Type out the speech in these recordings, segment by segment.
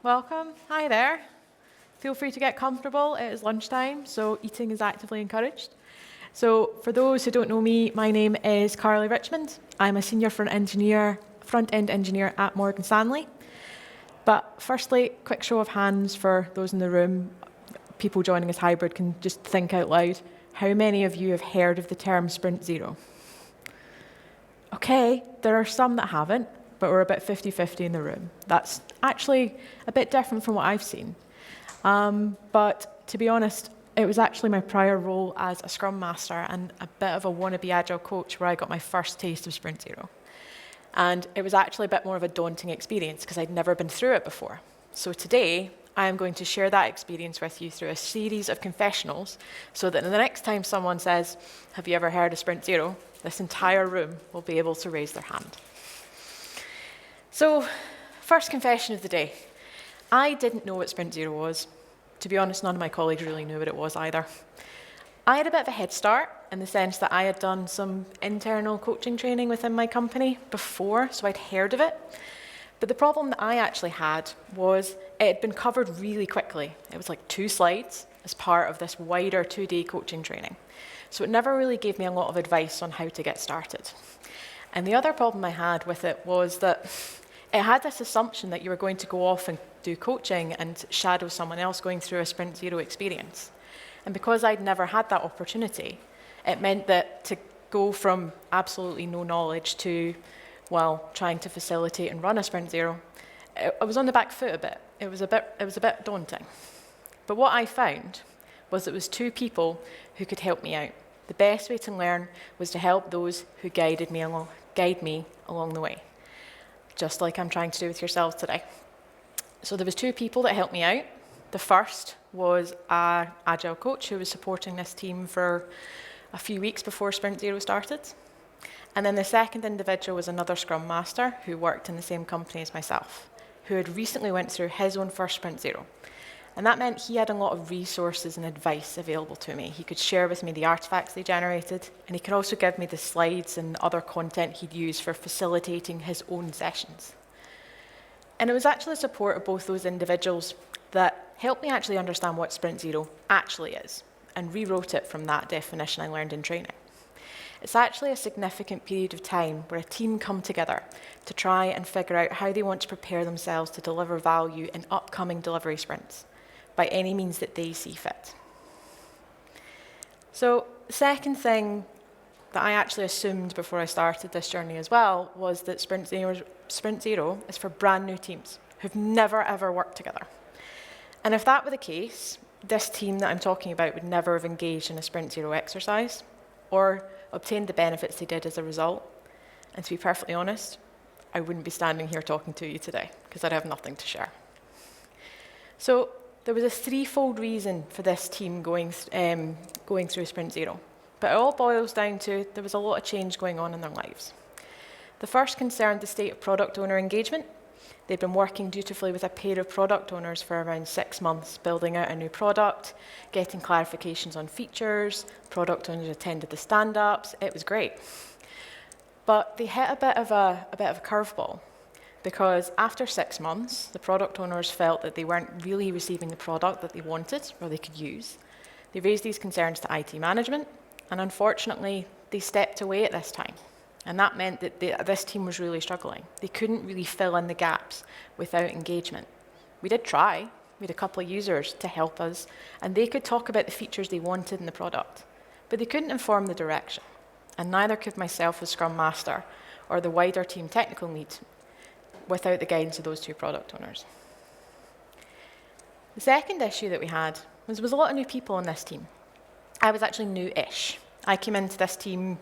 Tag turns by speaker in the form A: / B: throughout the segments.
A: welcome. Hi there. Feel free to get comfortable. It is lunchtime, so eating is actively encouraged. So for those who don't know me, my name is Carly Richmond. I'm a senior front-end engineer at Morgan Stanley. But firstly, quick show of hands for those in the room. People joining us hybrid can just think out loud. How many of you have heard of the term Sprint Zero? Okay, there are some that haven't, but we're about 50-50 in the room. That's actually a bit different from what I've seen. But to be honest, it was actually my prior role as a Scrum Master and a bit of a wannabe Agile coach where I got my first taste of Sprint Zero. And it was actually a bit more of a daunting experience because I'd never been through it before. So today, I am going to share that experience with you through a series of confessionals so that the next time someone says, "Have you ever heard of Sprint Zero?" this entire room will be able to raise their hand. So, first confession of the day. I didn't know what Sprint Zero was. To be honest, none of my colleagues really knew what it was either. I had a bit of a head start in the sense that I had done some internal coaching training within my company before, so I'd heard of it. But the problem that I actually had was it had been covered really quickly. It was like 2 slides as part of this wider 2-day coaching training. So it never really gave me a lot of advice on how to get started. And the other problem I had with it was that it had this assumption that you were going to go off and do coaching and shadow someone else going through a Sprint Zero experience. And because I'd never had that opportunity, it meant that to go from absolutely no knowledge to, well, trying to facilitate and run a Sprint Zero, I was on the back foot a bit. It was a bit daunting. But what I found was it was 2 people who could help me out. The best way to learn was to help those who guide me along the way, just like I'm trying to do with yourselves today. So there was 2 people that helped me out. The first was an Agile coach who was supporting this team for a few weeks before Sprint Zero started. And then the second individual was another Scrum Master who worked in the same company as myself, who had recently went through his own first Sprint Zero. And that meant he had a lot of resources and advice available to me. He could share with me the artifacts they generated, and he could also give me the slides and other content he'd use for facilitating his own sessions. And it was actually the support of both those individuals that helped me actually understand what Sprint Zero actually is, and rewrote it from that definition I learned in training. It's actually a significant period of time where a team come together to try and figure out how they want to prepare themselves to deliver value in upcoming delivery sprints, by any means that they see fit. So the second thing that I actually assumed before I started this journey as well was that Sprint Zero is for brand new teams who've never ever worked together. And if that were the case, this team that I'm talking about would never have engaged in a Sprint Zero exercise or obtained the benefits they did as a result. And to be perfectly honest, I wouldn't be standing here talking to you today because I'd have nothing to share. So there was a 3-fold reason for this team going through Sprint Zero. But it all boils down to there was a lot of change going on in their lives. The first concerned the state of product owner engagement. They'd been working dutifully with a pair of product owners for around 6 months, building out a new product, getting clarifications on features. Product owners attended the stand-ups. It was great. But they hit a bit of a curveball, because after 6 months, the product owners felt that they weren't really receiving the product that they wanted or they could use. They raised these concerns to IT management, and unfortunately, they stepped away at this time. And that meant that this team was really struggling. They couldn't really fill in the gaps without engagement. We did try. We had a couple of users to help us, and they could talk about the features they wanted in the product, but they couldn't inform the direction. And neither could myself as Scrum Master or the wider team technical lead without the guidance of those 2 product owners. The second issue that we had was there was a lot of new people in this team. I was actually new-ish. I came into this team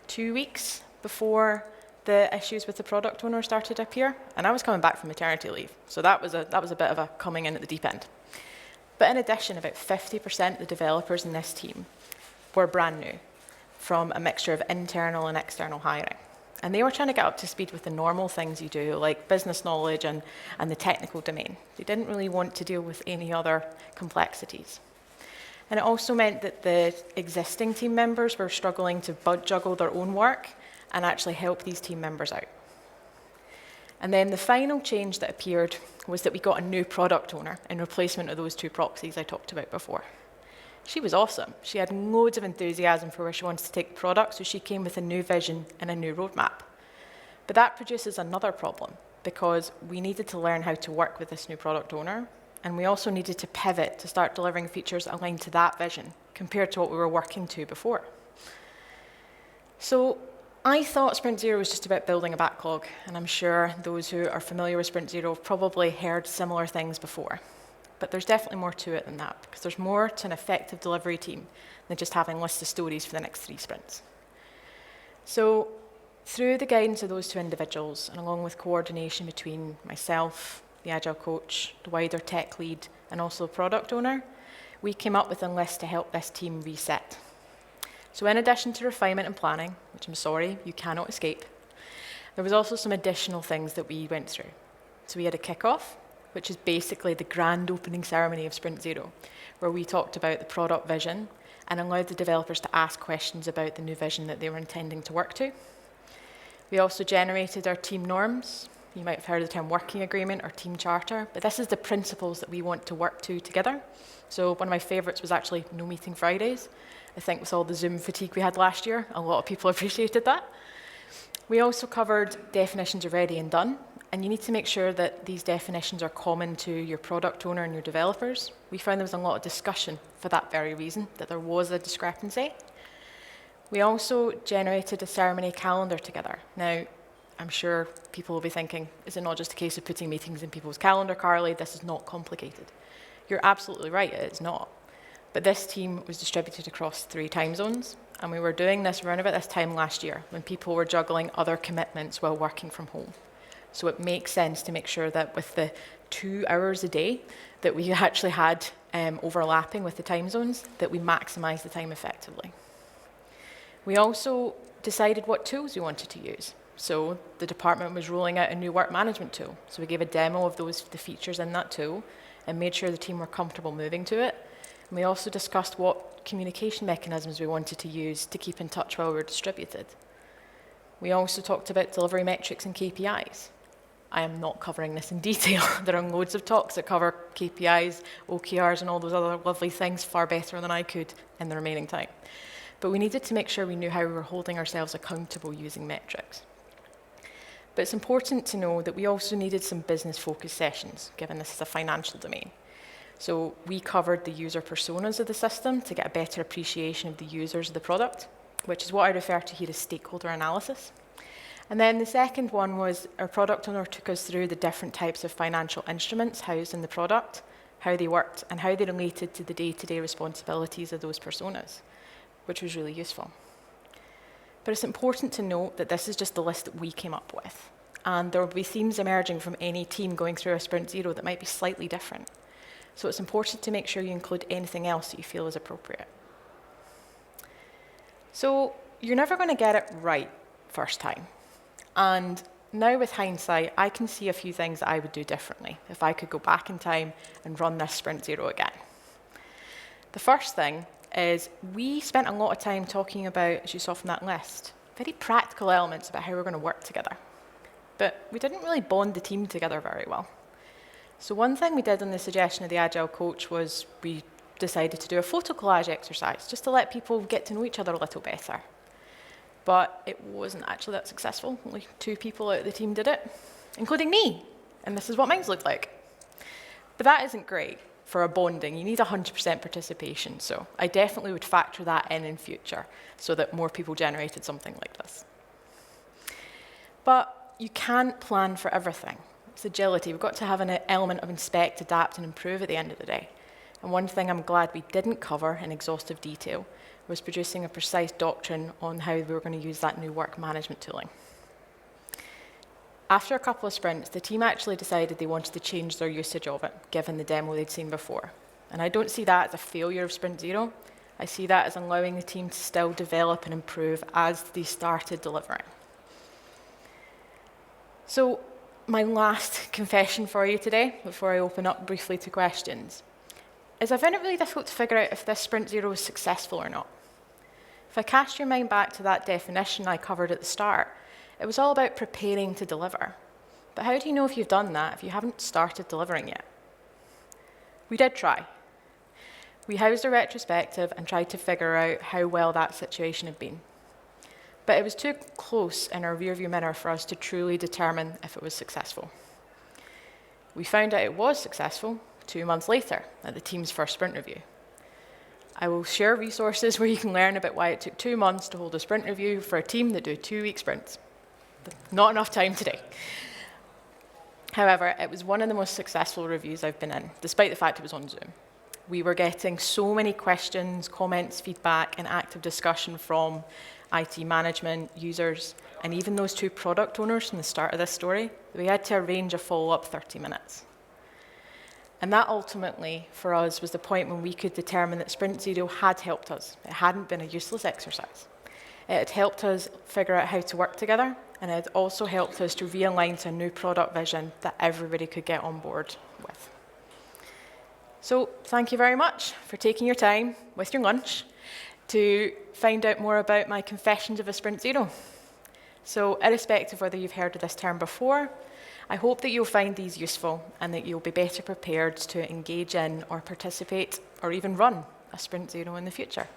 A: 2 weeks before the issues with the product owner started to appear, and I was coming back from maternity leave, so that was a bit of a coming in at the deep end. But in addition, about 50% of the developers in this team were brand new, from a mixture of internal and external hiring. And they were trying to get up to speed with the normal things you do, like business knowledge and the technical domain. They didn't really want to deal with any other complexities. And it also meant that the existing team members were struggling to juggle their own work and actually help these team members out. And then the final change that appeared was that we got a new product owner in replacement of those two proxies I talked about before. She was awesome. She had loads of enthusiasm for where she wants to take the product, so she came with a new vision and a new roadmap. But that produces another problem, because we needed to learn how to work with this new product owner, and we also needed to pivot to start delivering features aligned to that vision, compared to what we were working to before. So I thought Sprint Zero was just about building a backlog, and I'm sure those who are familiar with Sprint Zero have probably heard similar things before. But there's definitely more to it than that, because there's more to an effective delivery team than just having lists of stories for the next 3 sprints. So through the guidance of those 2 individuals, and along with coordination between myself, the Agile coach, the wider tech lead, and also the product owner, we came up with a list to help this team reset. So in addition to refinement and planning, which I'm sorry, you cannot escape, there was also some additional things that we went through. So we had a kickoff, which is basically the grand opening ceremony of Sprint Zero, where we talked about the product vision and allowed the developers to ask questions about the new vision that they were intending to work to. We also generated our team norms. You might have heard of the term working agreement or team charter, but this is the principles that we want to work to together. So one of my favorites was actually no meeting Fridays. I think with all the Zoom fatigue we had last year, a lot of people appreciated that. We also covered definitions of ready and done, and you need to make sure that these definitions are common to your product owner and your developers. We found there was a lot of discussion for that very reason, that there was a discrepancy. We also generated a ceremony calendar together. Now, I'm sure people will be thinking, is it not just a case of putting meetings in people's calendar, Carly? This is not complicated. You're absolutely right, it's not. But this team was distributed across 3 time zones, and we were doing this around about this time last year, when people were juggling other commitments while working from home. So it makes sense to make sure that with the 2 hours a day that we actually had overlapping with the time zones, that we maximize the time effectively. We also decided what tools we wanted to use. So the department was rolling out a new work management tool. So we gave a demo of the features in that tool and made sure the team were comfortable moving to it. And we also discussed what communication mechanisms we wanted to use to keep in touch while we were distributed. We also talked about delivery metrics and KPIs. I am not covering this in detail. There are loads of talks that cover KPIs, OKRs, and all those other lovely things far better than I could in the remaining time. But we needed to make sure we knew how we were holding ourselves accountable using metrics. But it's important to know that we also needed some business-focused sessions, given this is a financial domain. So we covered the user personas of the system to get a better appreciation of the users of the product, which is what I refer to here as stakeholder analysis. And then the second one was our product owner took us through the different types of financial instruments housed in the product, how they worked, and how they related to the day-to-day responsibilities of those personas, which was really useful. But it's important to note that this is just the list that we came up with, and there will be themes emerging from any team going through a Sprint Zero that might be slightly different. So it's important to make sure you include anything else that you feel is appropriate. So you're never going to get it right first time. And now with hindsight, I can see a few things that I would do differently if I could go back in time and run this Sprint Zero again. The first thing is we spent a lot of time talking about, as you saw from that list, very practical elements about how we're going to work together. But we didn't really bond the team together very well. So one thing we did on the suggestion of the Agile coach was we decided to do a photo collage exercise, just to let people get to know each other a little better. But it wasn't actually that successful. Only 2 people out of the team did it, including me. And this is what mine looked like. But that isn't great for a bonding. You need 100% participation. So I definitely would factor that in future so that more people generated something like this. But you can't plan for everything. It's agility. We've got to have an element of inspect, adapt, and improve at the end of the day. And one thing I'm glad we didn't cover in exhaustive detail was producing a precise doctrine on how we were going to use that new work management tooling. After a couple of sprints, the team actually decided they wanted to change their usage of it, given the demo they'd seen before. And I don't see that as a failure of Sprint Zero. I see that as allowing the team to still develop and improve as they started delivering. So my last confession for you today, before I open up briefly to questions, is I found it really difficult to figure out if this Sprint Zero was successful or not. If I cast your mind back to that definition I covered at the start, it was all about preparing to deliver. But how do you know if you've done that if you haven't started delivering yet? We did try. We housed a retrospective and tried to figure out how well that situation had been. But it was too close in our rearview mirror for us to truly determine if it was successful. We found out it was successful 2 months later at the team's first sprint review. I will share resources where you can learn about why it took 2 months to hold a sprint review for a team that do 2-week sprints. Not enough time today. However, it was one of the most successful reviews I've been in, despite the fact it was on Zoom. We were getting so many questions, comments, feedback, and active discussion from IT management, users, and even those 2 product owners from the start of this story, that we had to arrange a follow-up 30 minutes. And that ultimately, for us, was the point when we could determine that Sprint Zero had helped us. It hadn't been a useless exercise. It had helped us figure out how to work together, and it had also helped us to realign to a new product vision that everybody could get on board with. So thank you very much for taking your time with your lunch to find out more about my confessions of a Sprint Zero. So irrespective of whether you've heard of this term before, I hope that you'll find these useful and that you'll be better prepared to engage in or participate or even run a Sprint Zero in the future.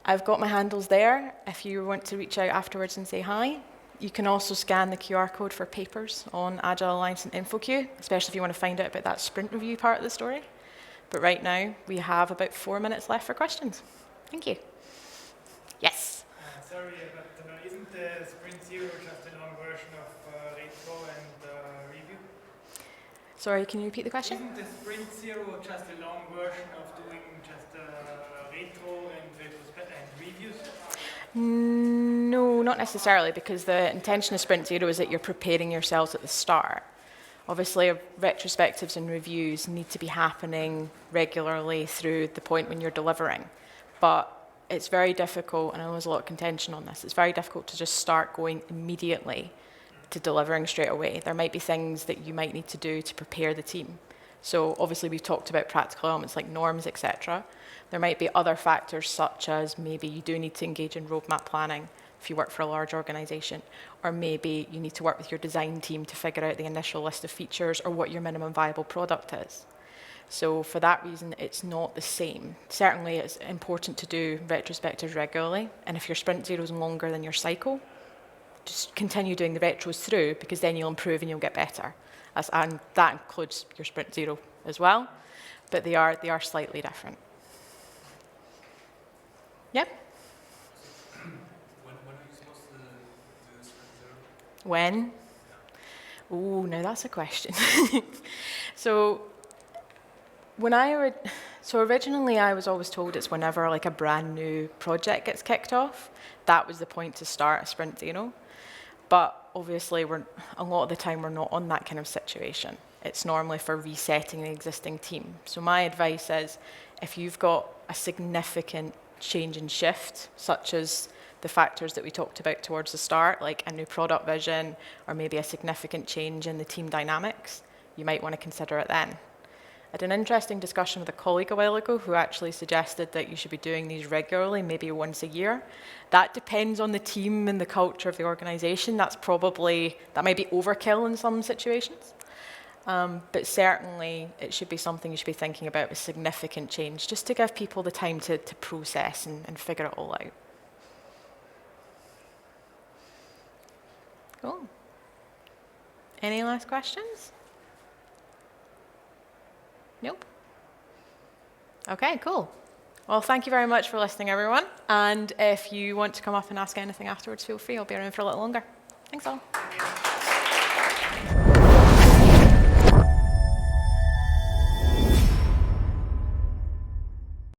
A: I've got my handles there if you want to reach out afterwards and say hi. You can also scan the QR code for papers on Agile Alliance and InfoQ, especially if you want to find out about that sprint review part of the story. But right now, we have about 4 minutes left for questions. Thank you. Yes?
B: Sorry, but isn't the Sprint Zero just a long version of retro and review?
A: Sorry, can you repeat the question?
B: Isn't the Sprint Zero just a long version of doing just retro and reviews?
A: No, not necessarily, because the intention of Sprint Zero is that you're preparing yourselves at the start. Obviously, retrospectives and reviews need to be happening regularly through the point when you're delivering. But it's very difficult, and I know there's a lot of contention on this, it's very difficult to just start going immediately to delivering straight away. There might be things that you might need to do to prepare the team. So obviously we've talked about practical elements like norms, etc. There might be other factors such as maybe you do need to engage in roadmap planning if you work for a large organization, or maybe you need to work with your design team to figure out the initial list of features or what your minimum viable product is. So for that reason, it's not the same. Certainly it's important to do retrospectives regularly, and if your Sprint Zero is longer than your cycle, just continue doing the retros through, because then you'll improve and you'll get better. And that includes your Sprint Zero as well, but they are slightly different. Yep?
C: When are you supposed to do Sprint Zero?
A: When? Oh, now that's a question. So originally I was always told it's whenever like a brand new project gets kicked off, that was the point to start a Sprint Zero. But obviously a lot of the time we're not on that kind of situation. It's normally for resetting the existing team. So my advice is, if you've got a significant change and shift, such as the factors that we talked about towards the start, like a new product vision, or maybe a significant change in the team dynamics, you might want to consider it then. I had an interesting discussion with a colleague a while ago who actually suggested that you should be doing these regularly, maybe once a year. That depends on the team and the culture of the organization. That might be overkill in some situations. But certainly it should be something you should be thinking about with significant change, just to give people the time to process and figure it all out. Cool. Any last questions? Nope. Okay, cool. Well, thank you very much for listening, everyone. And if you want to come up and ask anything afterwards, feel free. I'll be around for a little longer. Thanks all.